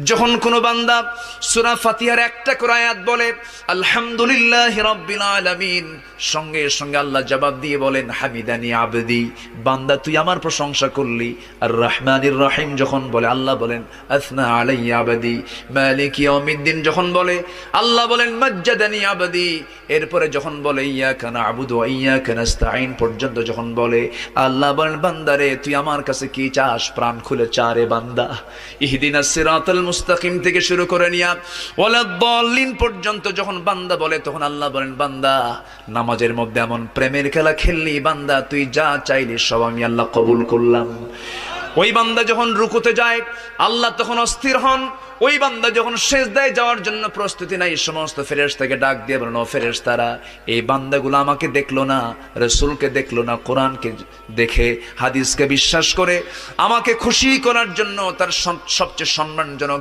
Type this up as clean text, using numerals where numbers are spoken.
যখন কোনো বান্দা সূরা ফাতিহার একটা করে আয়াত বলে আলহামদুলিল্লাহি রাব্বিল আলামিন, সঙ্গে সঙ্গে আল্লাহ জবাব দিয়ে বলেন হামিদানি আবদি, বান্দা তুই আমার প্রশংসা করলি। আর রহমানির রহিম যখন বলে আল্লাহ বলেন আসনা আলাইয়া আবদি। মালিক ইয়াউমিদ্দিন যখন বলে আল্লাহ বলেন মাজ্জাদানি আবদি। এরপরে যখন বলে ইয়াকা না'বুদু ওয়া ইয়াকা নাস্তাঈন পর্যন্ত যখন বলে আল্লাহ বলেন বান্দারে তুই আমার কাছে কি চাস, প্রাণ খুলে চারে বান্দা। ইহদিনাস সিরাতাল মুস্তাকিম থেকে শুরু করে নিয়া ওয়ালাদ-দাল্লিন পর্যন্ত যখন বান্দা বলে তখন আল্লাহ বলেন বান্দা নামাজের মধ্যে এমন প্রেমের খেলা খেললি বান্দা, তুই যা চাইলি সব আমি আল্লাহ কবুল করলাম। ওই বান্দা যখন রুকুতে যায় আল্লাহ তখন অস্থির হন। ওই বান্দা যখন সিজদায় যাওয়ার জন্য প্রস্তুতি নাই, সমস্ত ফেরেশতাকে ডাক দিয়ে বলেন ও ফেরেশতারা, এই বান্দাগুলো আমাকে দেখলো না, রাসূলকে দেখলো না, কোরআনকে দেখে হাদিসকে বিশ্বাস করে আমাকে খুশি করার জন্য তার সবচেয়ে সম্মানজনক